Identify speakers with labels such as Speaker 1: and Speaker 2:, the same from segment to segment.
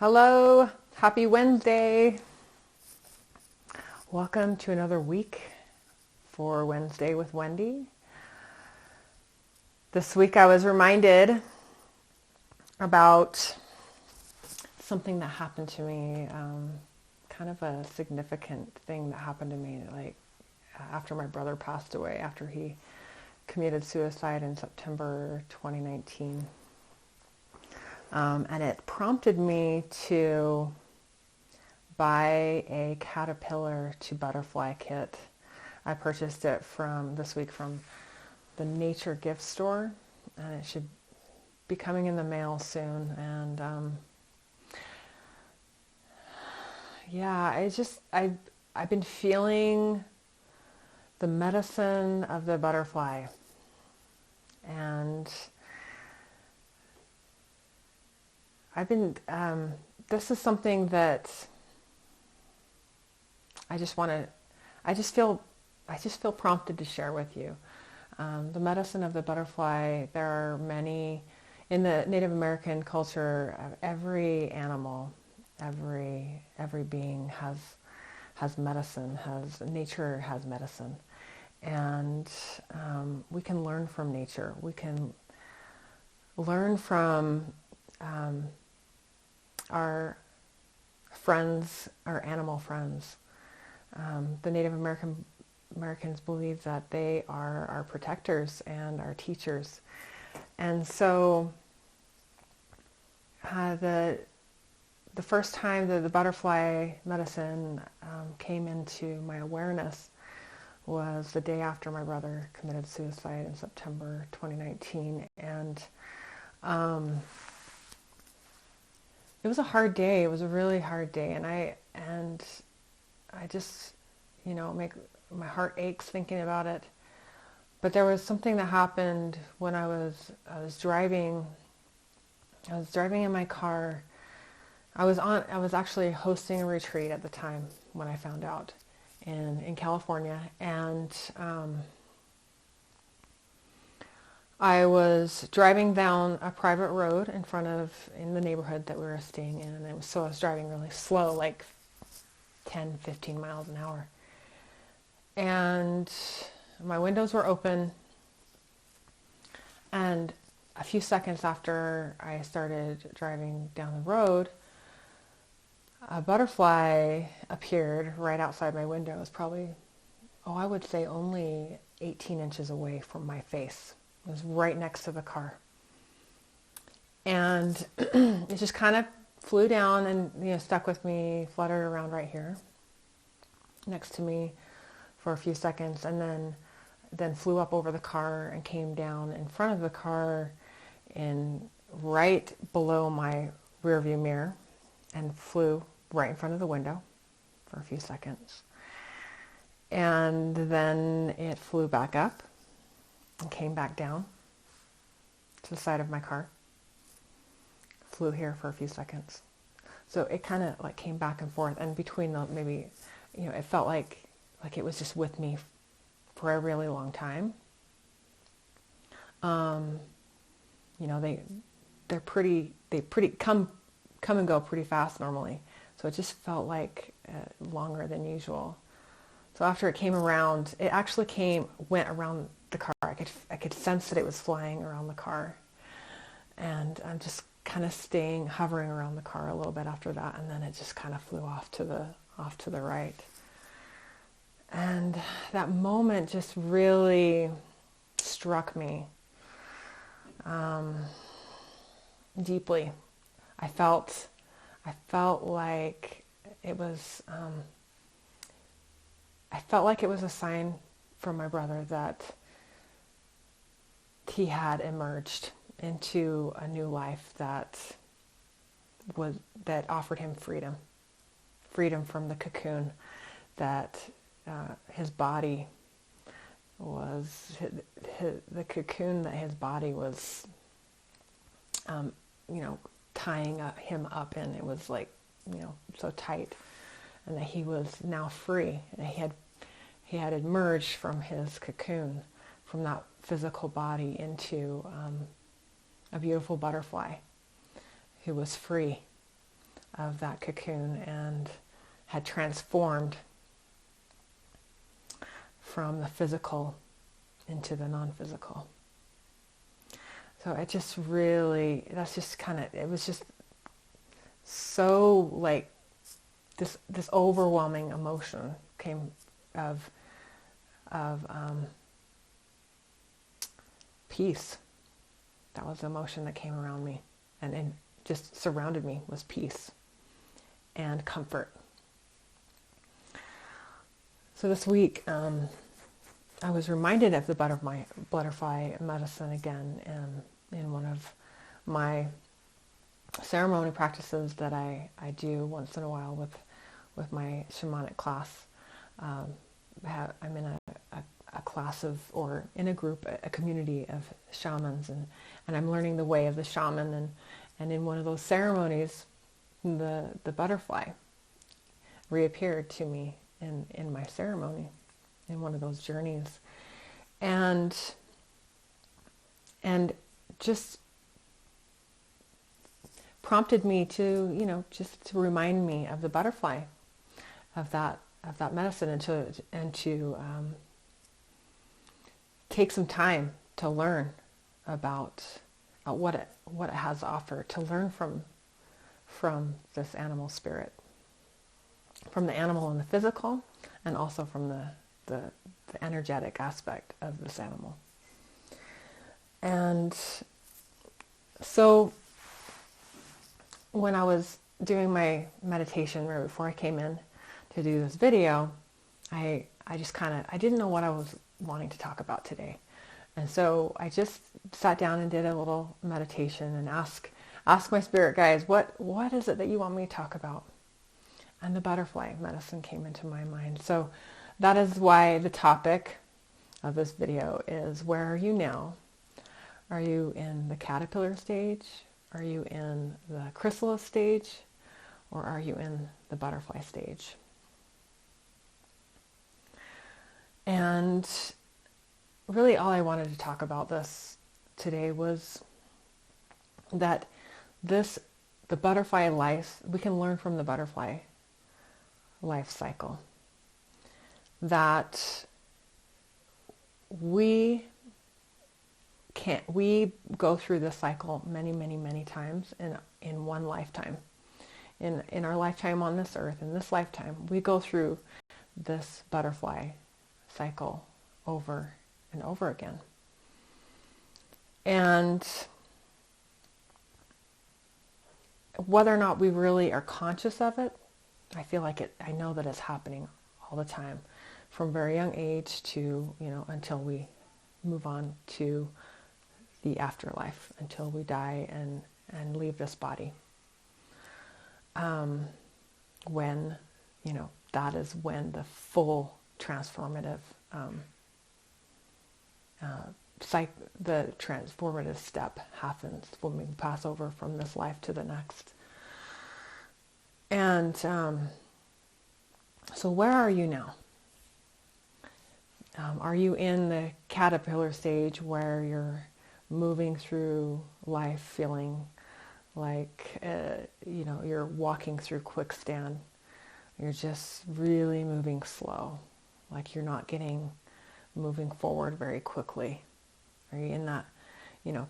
Speaker 1: Hello, happy Wednesday. Welcome to another week for Wednesday with Wendy. This week I was reminded about something that happened to me, kind of a significant thing that happened to me after my brother passed away, after he committed suicide in September 2019. And it prompted me to buy a caterpillar to butterfly kit. I purchased it this week from the Nature Gift Store, and it should be coming in the mail soon. And I've been feeling the medicine of the butterfly, and this is something that I just feel prompted to share with you. The medicine of the butterfly, there are many, in the Native American culture, every animal, every being has medicine, nature has medicine. And we can learn from nature. We can learn from our friends, our animal friends. The Native Americans believe that they are our protectors and our teachers. And so the first time that the butterfly medicine came into my awareness was the day after my brother committed suicide in September 2019. And it was a hard day. It was a really hard day. And I just, my heart aches thinking about it. But there was something that happened when I was driving. I was driving in my car. I was actually hosting a retreat at the time when I found out in California, and I was driving down a private road in the neighborhood that we were staying in, and so I was driving really slow, like 10, 15 miles an hour. And my windows were open, and a few seconds after I started driving down the road, a butterfly appeared right outside my window. It was probably, I would say only 18 inches away from my face. It was right next to the car. And it just kind of flew down and, stuck with me, fluttered around right here next to me for a few seconds, and then flew up over the car and came down in front of the car and right below my rearview mirror and flew right in front of the window for a few seconds. And then it flew back up and came back down to the side of my car. Flew here for a few seconds. So it kind of came back and forth, and between the maybe, it felt like it was just with me for a really long time. They come and go pretty fast normally. So it just felt like longer than usual. So after it came around, it actually went around the car. I could sense that it was flying around the car. And I'm just kind of hovering around the car a little bit after that, and then it just kind of flew off to the right. And that moment just really struck me deeply. I felt like it was a sign from my brother that he had emerged into a new life that offered him freedom from the cocoon that his body was, the cocoon that his body was, tying him up in. It was so tight, and that he was now free. And he had emerged from his cocoon, from that physical body, into a beautiful butterfly who was free of that cocoon and had transformed from the physical into the non-physical. So it just really, that's just kind of, it was just so like this overwhelming emotion came of peace. That was the emotion that came around me and just surrounded me was peace and comfort. So this week, I was reminded of the butterfly medicine again in one of my ceremony practices that I do once in a while with my shamanic class. I'm in a class of, or in a group, a community of shamans, and I'm learning the way of the shaman, and in one of those ceremonies, the butterfly reappeared to me in my ceremony, in one of those journeys, and just prompted me to, just to remind me of the butterfly, of that medicine, and to take some time to learn about what it has to offer, to learn from this animal spirit, from the animal and the physical, and also from the energetic aspect of this animal. And so when I was doing my meditation right before I came in to do this video, I just I didn't know what I was wanting to talk about today. And so I just sat down and did a little meditation and asked my spirit guides, what is it that you want me to talk about? And the butterfly medicine came into my mind. So that is why the topic of this video is, where are you now? Are you in the caterpillar stage? Are you in the chrysalis stage? Or are you in the butterfly stage? And really all I wanted to talk about this today was that the butterfly life, we can learn from the butterfly life cycle that we go through this cycle many, many, many times in one lifetime. In our lifetime on this earth, in this lifetime, we go through this butterfly cycle over and over again. And whether or not we really are conscious of it, I know that it's happening all the time, from very young age to, until we move on to the afterlife, until we die and leave this body. When, that is when the full transformative the transformative step happens, when we pass over from this life to the next. And so where are you now? Are you in the caterpillar stage, where you're moving through life feeling like you're walking through quicksand? You're just really moving slow, like you're not moving forward very quickly. Are you in that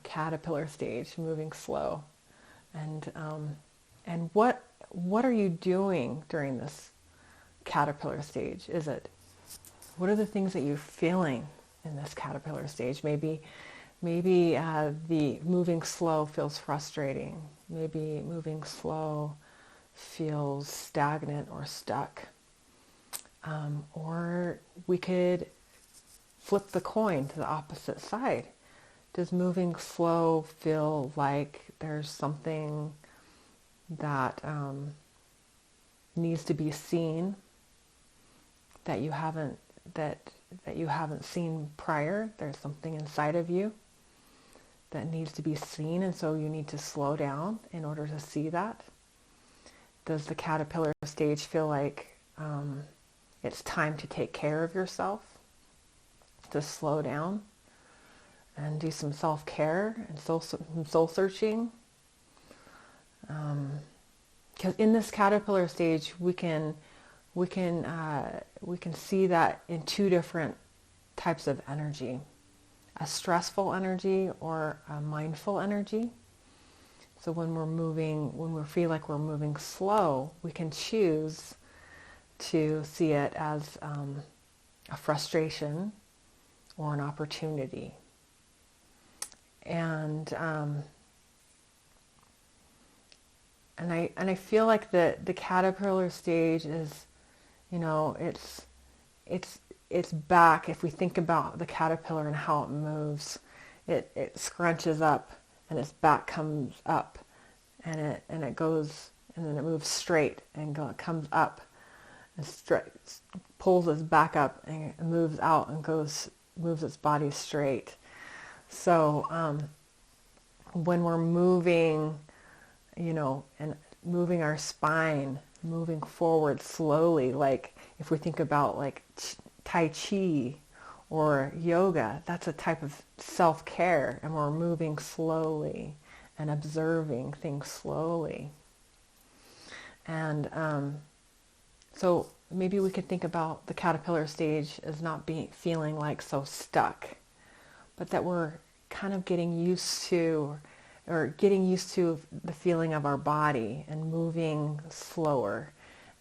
Speaker 1: caterpillar stage, moving slow? And what are you doing during this caterpillar stage? What are the things that you're feeling in this caterpillar stage? Maybe the moving slow feels frustrating. Maybe moving slow feels stagnant or stuck. Or we could flip the coin to the opposite side. Does moving slow feel like there's something that needs to be seen, that you haven't seen prior? There's something inside of you that needs to be seen, and so you need to slow down in order to see that? Does the caterpillar stage feel like it's time to take care of yourself, to slow down and do some self-care and soul searching? Because because in this caterpillar stage, we can see that in two different types of energy: a stressful energy or a mindful energy. So when we feel like we're moving slow, we can choose to see it as a frustration or an opportunity. And I feel like the caterpillar stage is, it's back. If we think about the caterpillar and how it moves, it scrunches up and its back comes up, and it goes, and then it moves straight and comes up and pulls its back up and moves out and moves its body straight. So when we're moving, and moving our spine, moving forward slowly, like if we think about like Tai Chi or yoga, that's a type of self-care, and we're moving slowly and observing things slowly. And so maybe we could think about the caterpillar stage as not feeling like so stuck, but that we're kind of getting used to the feeling of our body and moving slower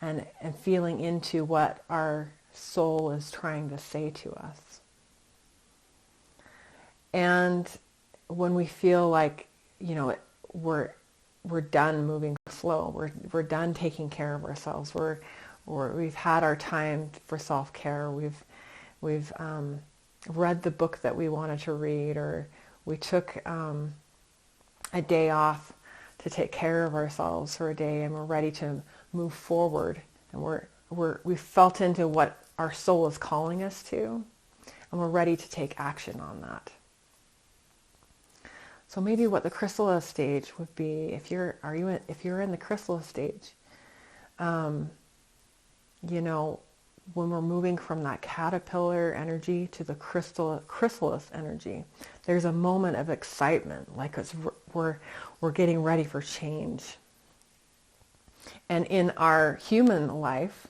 Speaker 1: and feeling into what our soul is trying to say to us. And when we feel like, we're done moving slow, we're done taking care of ourselves, we've had our time for self-care, we've read the book that we wanted to read, or we took a day off to take care of ourselves for a day, and we're ready to move forward, and we've felt into what our soul is calling us to, and we're ready to take action on that. So maybe what the chrysalis stage would be, if you're in the chrysalis stage, when we're moving from that caterpillar energy to the chrysalis energy, there's a moment of excitement, like we're getting ready for change. And in our human life,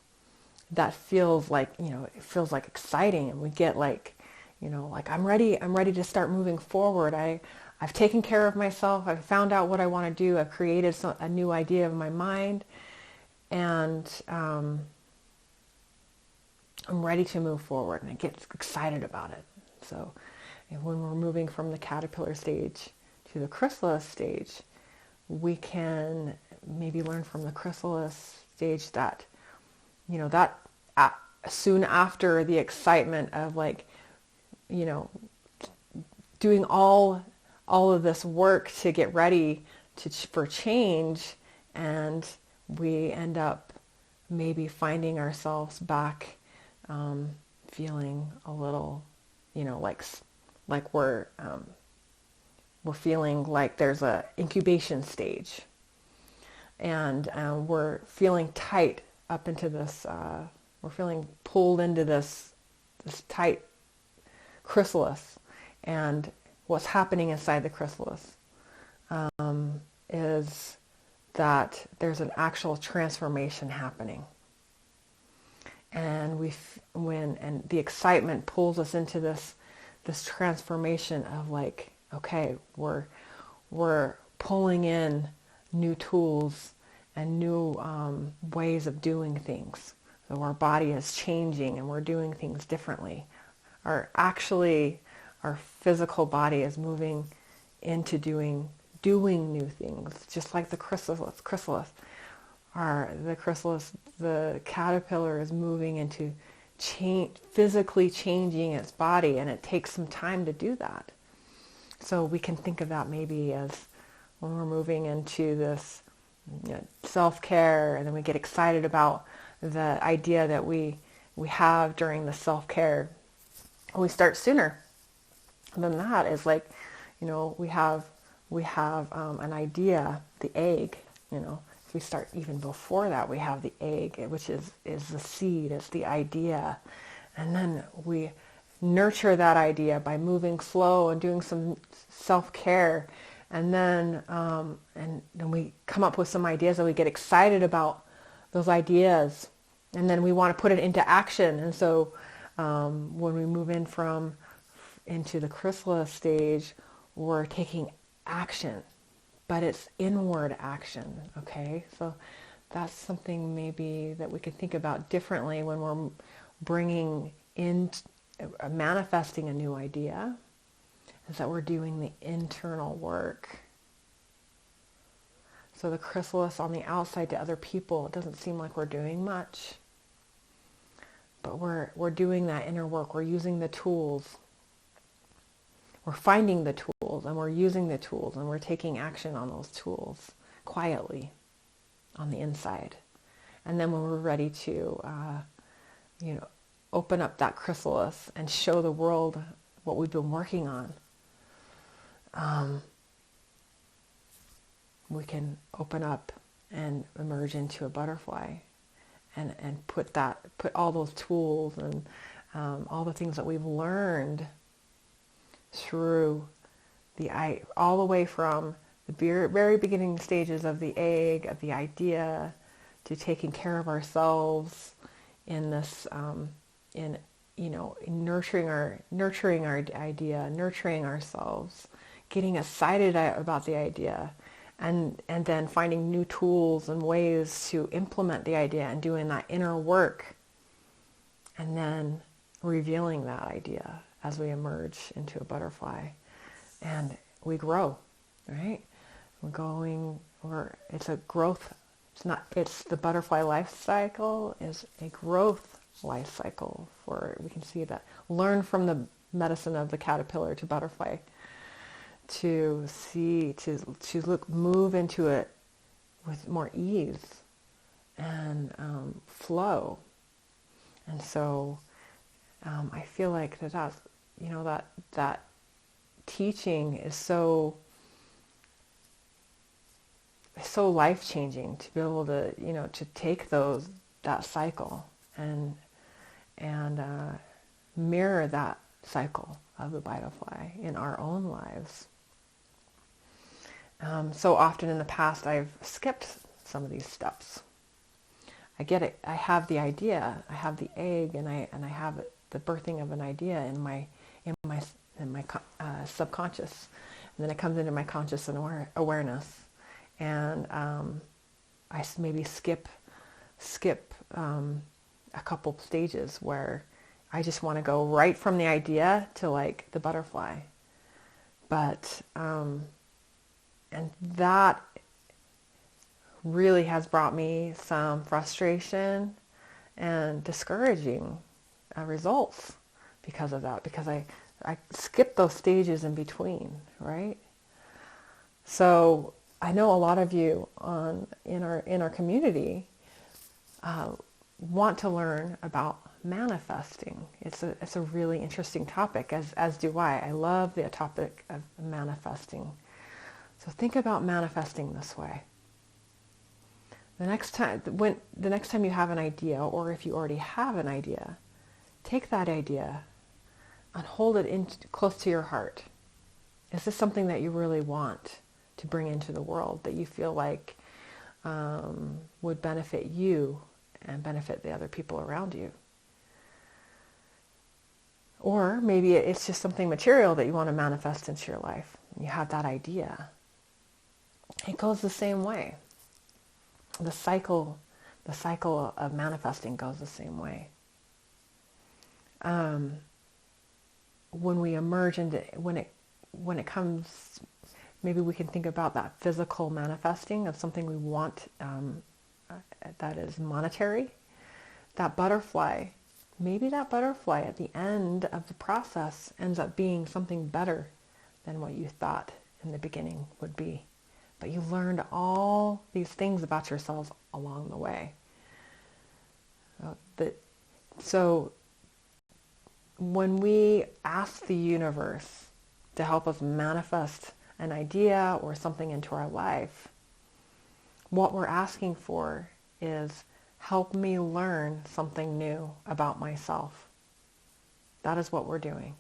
Speaker 1: that feels like, it feels like exciting, and we get like, like I'm ready to start moving forward. I've taken care of myself. I've found out what I want to do. I've created a new idea of my mind, and I'm ready to move forward, and I get excited about it. So when we're moving from the caterpillar stage to the chrysalis stage, we can maybe learn from the chrysalis stage that, soon after the excitement of doing all of this work to get ready for change, and we end up maybe finding ourselves back feeling a little, like we're feeling like there's a incubation stage, and we're feeling tight up into this. We're feeling pulled into this tight chrysalis, and what's happening inside the chrysalis is that there's an actual transformation happening. And when the excitement pulls us into this transformation of like, okay, we're pulling in new tools and new ways of doing things. So our body is changing, and we're doing things differently. Our physical body is moving into doing new things, just like the chrysalis. The caterpillar is moving into physically changing its body, and it takes some time to do that. So we can think of that maybe as when we're moving into this self-care, and then we get excited about the idea that we have during the self-care. We start sooner than that. Is like, we have an idea, the egg. If we start even before that, we have the egg, which is the seed, it's the idea, and then we nurture that idea by moving slow and doing some self-care, and then we come up with some ideas and we get excited about those ideas, and then we want to put it into action. And so when we move into the chrysalis stage, we're taking action, but it's inward action. Okay, so that's something maybe that we could think about differently when we're bringing in, manifesting a new idea, is that we're doing the internal work. So the chrysalis on the outside to other people, it doesn't seem like we're doing much, but we're doing that inner work. We're using the tools. We're finding the tools, and we're using the tools, and we're taking action on those tools quietly on the inside. And then when we're ready to, open up that chrysalis and show the world what we've been working on, we can open up and emerge into a butterfly, and put all those tools and all the things that we've learned through all the way from the very beginning stages of the egg, of the idea, to taking care of ourselves in this, nurturing our idea, nurturing ourselves, getting excited about the idea, and then finding new tools and ways to implement the idea and doing that inner work, and then revealing that idea as we emerge into a butterfly, and we grow, right? It's a growth. It's the butterfly life cycle is a growth life cycle. We can see that, learn from the medicine of the caterpillar to butterfly, to move into it with more ease and flow. And so I feel like that's that teaching is so life-changing, to be able to to take that cycle and mirror that cycle of the butterfly in our own lives. So often in the past I've skipped some of these steps. I get it. I have the idea. I have the egg, and I have the birthing of an idea in my subconscious, and then it comes into my conscious awareness, and I maybe skip a couple stages where I just want to go right from the idea to like the butterfly, but and that really has brought me some frustration and discouraging results because of that, because I skipped those stages in between, right? So I know a lot of you in our community want to learn about manifesting. It's a really interesting topic, as do I. I love the topic of manifesting. So think about manifesting this way. The next time you have an idea, or if you already have an idea, take that idea and hold it close to your heart. Is this something that you really want to bring into the world, that you feel like would benefit you and benefit the other people around you? Or maybe it's just something material that you want to manifest into your life. You have that idea. It goes the same way. The cycle of manifesting goes the same way. When we emerge into, when it comes, maybe we can think about that physical manifesting of something we want that is monetary. That butterfly, maybe that butterfly at the end of the process ends up being something better than what you thought in the beginning would be. But you learned all these things about yourselves along the way. So when we ask the universe to help us manifest an idea or something into our life, what we're asking for is, help me learn something new about myself. That is what we're doing.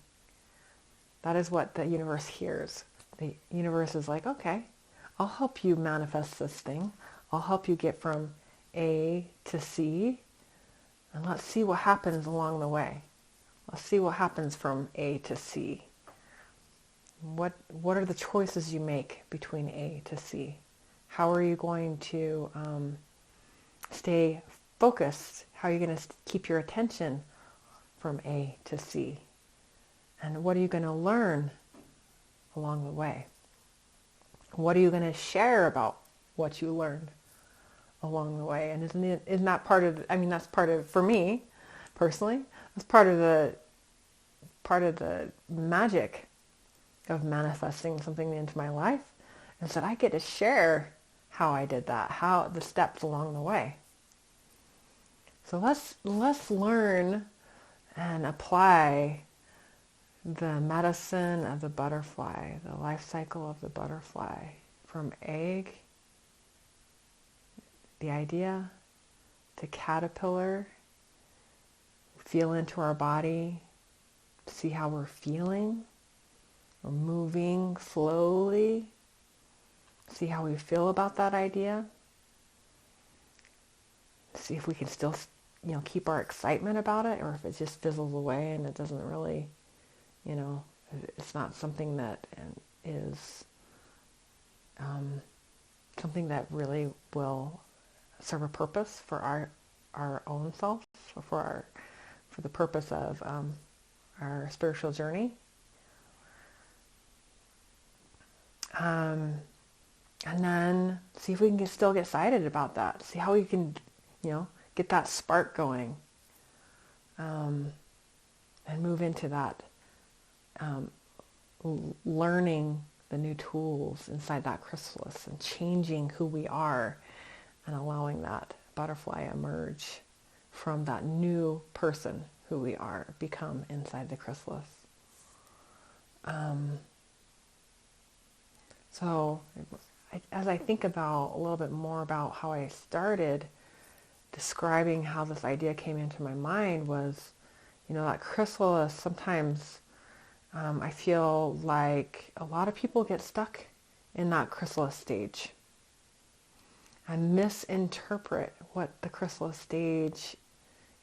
Speaker 1: That is what the universe hears. The universe is like, okay, I'll help you manifest this thing. I'll help you get from A to C, and let's see what happens along the way. Let's see what happens from A to C. What are the choices you make between A to C? How are you going to stay focused? How are you going to keep your attention from A to C? And what are you going to learn along the way? What are you going to share about what you learned along the way? And isn't that part of, I mean, that's part of, for me personally, that's part of the magic of manifesting something into my life, is that I get to share how I did that, how the steps along the way. So let's learn and apply the medicine of the butterfly, the life cycle of the butterfly, from egg, the idea, to caterpillar, feel into our body, see how we're feeling. We're moving slowly, see how we feel about that idea. See if we can still, keep our excitement about it, or if it just fizzles away and it doesn't really, it's not something that is something that really will serve a purpose for our own self, for the purpose of our spiritual journey. And then see if we can still get excited about that. See how we can, get that spark going, and move into that, learning the new tools inside that chrysalis and changing who we are, and allowing that butterfly emerge from that new person who we are, become inside the chrysalis. So as I think about a little bit more about how I started describing how this idea came into my mind, was, that chrysalis, sometimes I feel like a lot of people get stuck in that chrysalis stage and misinterpret what the chrysalis stage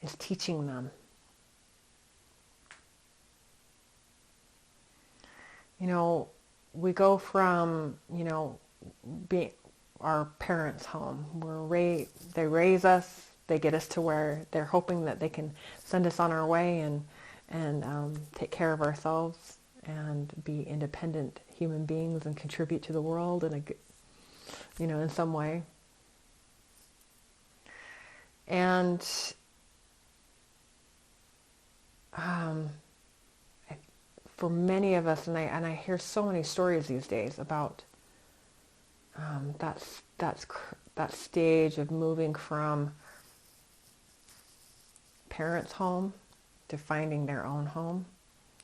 Speaker 1: is teaching them. We go from, being our parents' home. They raise us, they get us to where they're hoping that they can send us on our way and take care of ourselves and be independent human beings and contribute to the world in some way. And for many of us, and I hear so many stories these days about that stage of moving from parents' home to finding their own home,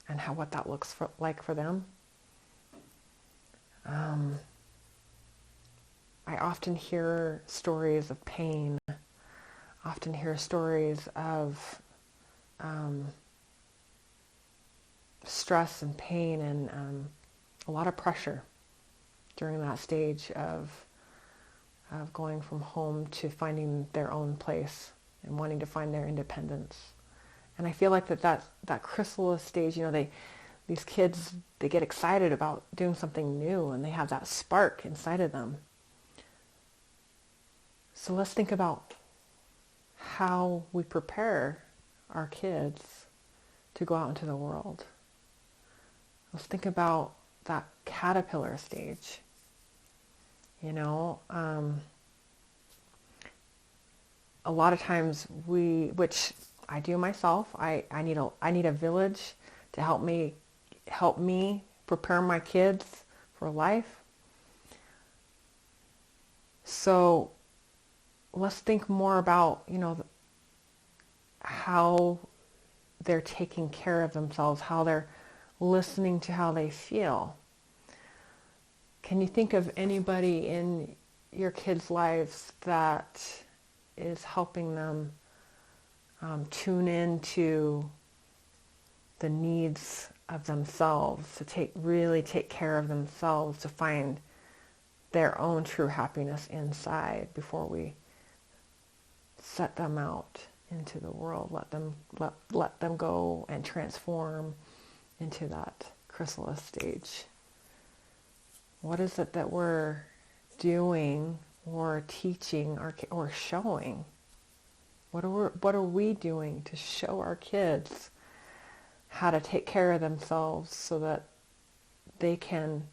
Speaker 1: and what that looks like for them. I often hear stories of pain. Often hear stories of stress and pain and a lot of pressure during that stage of going from home to finding their own place and wanting to find their independence. And I feel like that chrysalis stage, these kids, they get excited about doing something new, and they have that spark inside of them. So let's think about how we prepare our kids to go out into the world. Let's think about that caterpillar stage. A lot of times which I do myself, I need a village to help me prepare my kids for life. So let's think more about, how they're taking care of themselves, how they're listening to how they feel. Can you think of anybody in your kids' lives that is helping them tune into the needs of themselves, to really take care of themselves, to find their own true happiness inside before we set them out into the world, let them go and transform into that chrysalis stage. What is it that we're doing or teaching or showing? What are we doing to show our kids how to take care of themselves so that they can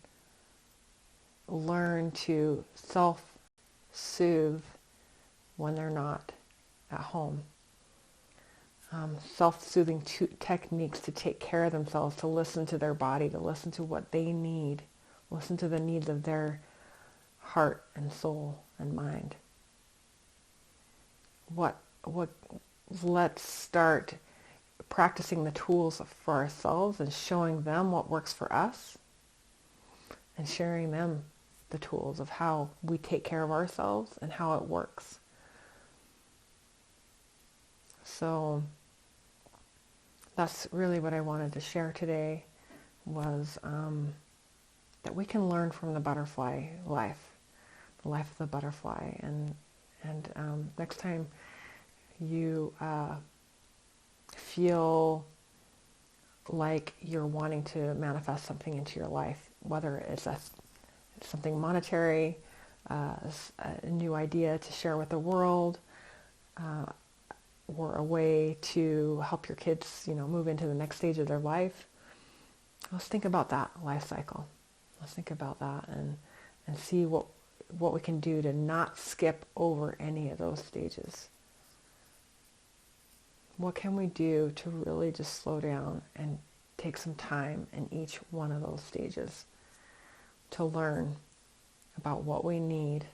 Speaker 1: learn to self-soothe when they're not at home? Self-soothing techniques to take care of themselves, to listen to their body, to listen to what they need, listen to the needs of their heart and soul and mind. Let's start practicing the tools for ourselves and showing them what works for us, and sharing them the tools of how we take care of ourselves and how it works. So that's really what I wanted to share today, was that we can learn from the butterfly life, the life of the butterfly. And next time you feel like you're wanting to manifest something into your life, whether it's something monetary, a new idea to share with the world, or a way to help your kids, move into the next stage of their life, let's think about that life cycle. Let's think about that and see what we can do to not skip over any of those stages. What can we do to really just slow down and take some time in each one of those stages to learn about what we need,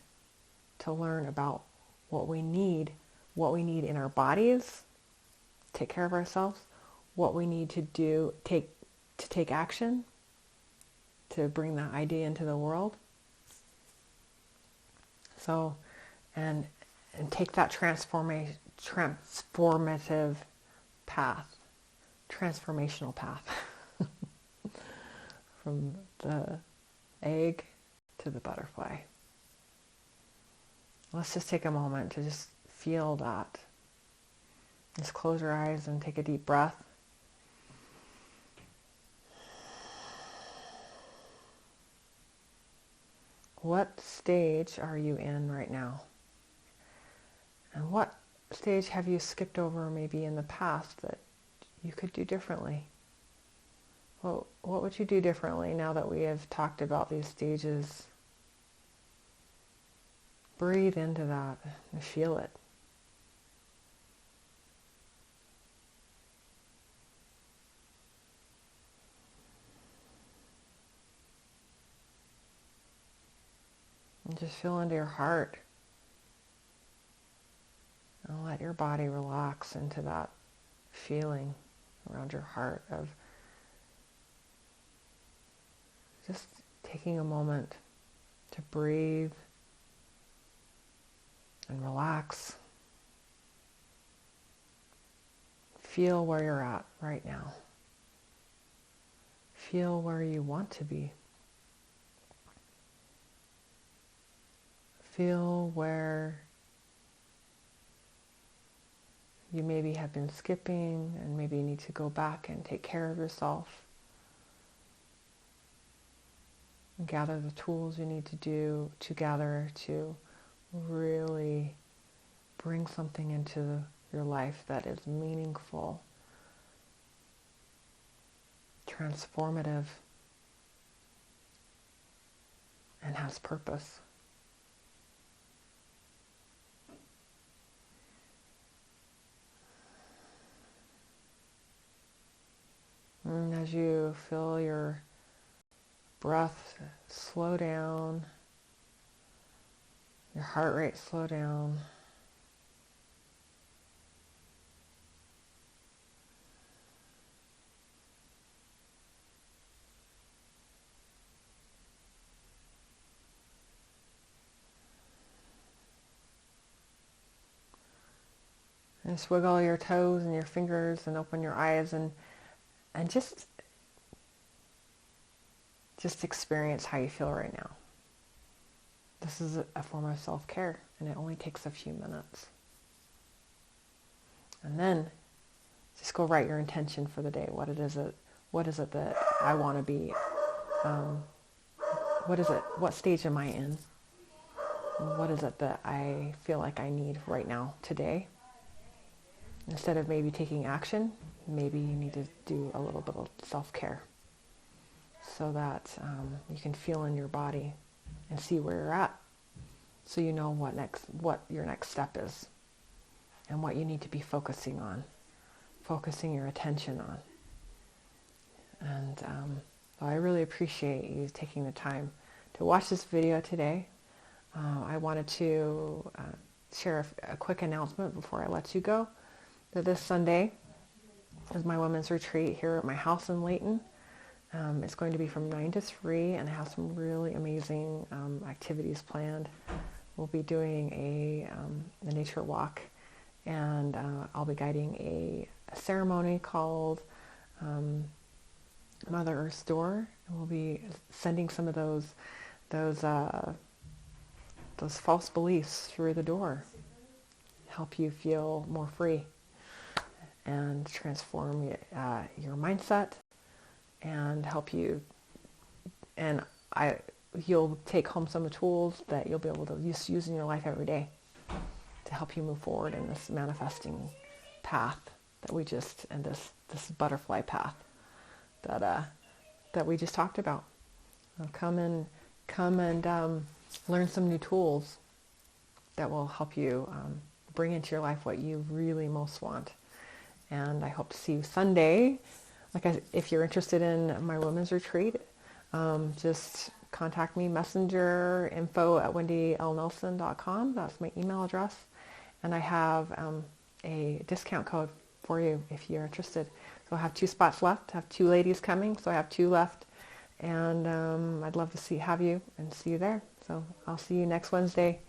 Speaker 1: to learn about what we need in our bodies, take care of ourselves, what we need to do, take action to bring that idea into the world. So, and take that transformative path, transformational path from the egg to the butterfly. Let's just take a moment to just feel that. Just close your eyes and take a deep breath. What stage are you in right now? And what stage have you skipped over maybe in the past that you could do differently? Well, what would you do differently now that we have talked about these stages? Breathe into that and feel it. And just feel into your heart. And let your body relax into that feeling around your heart of just taking a moment to breathe and relax. Feel where you're at right now. Feel where you want to be. Feel where you maybe have been skipping and maybe you need to go back and take care of yourself. And gather the tools you need to do together to really bring something into your life that is meaningful, transformative, and has purpose. And as you feel your breath slow down, your heart rate slow down, and just wiggle your toes and your fingers and open your eyes and just experience how you feel right now. This is a form of self-care, and it only takes a few minutes. And then just go write your intention for the day. What is it that I want to be? What is it? What stage am I in? What is it that I feel like I need right now, today? Instead of maybe taking action, maybe you need to do a little bit of self-care so that you can feel in your body and see where you're at, so you know what your next step is and what you need to be focusing your attention on. And I really appreciate you taking the time to watch this video today. I wanted to share a quick announcement before I let you go, that this Sunday is my women's retreat here at my house in Layton. It's going to be from 9 to 3, and I have some really amazing activities planned. We'll be doing a nature walk, and I'll be guiding a ceremony called Mother Earth's Door, and we'll be sending some of those false beliefs through the door, help you feel more free and transform your mindset, and help you. And you'll take home some of the tools that you'll be able to use in your life every day to help you move forward in this manifesting path and this butterfly path that we just talked about. Come and learn some new tools that will help you bring into your life what you really most want. And I hope to see you Sunday. If you're interested in my women's retreat, just contact me, messenger info@wendylnelson.com. That's my email address. And I have a discount code for you if you're interested. So I have 2 spots left. I have 2 ladies coming, so I have 2 left. And I'd love to have you and see you there. So I'll see you next Wednesday.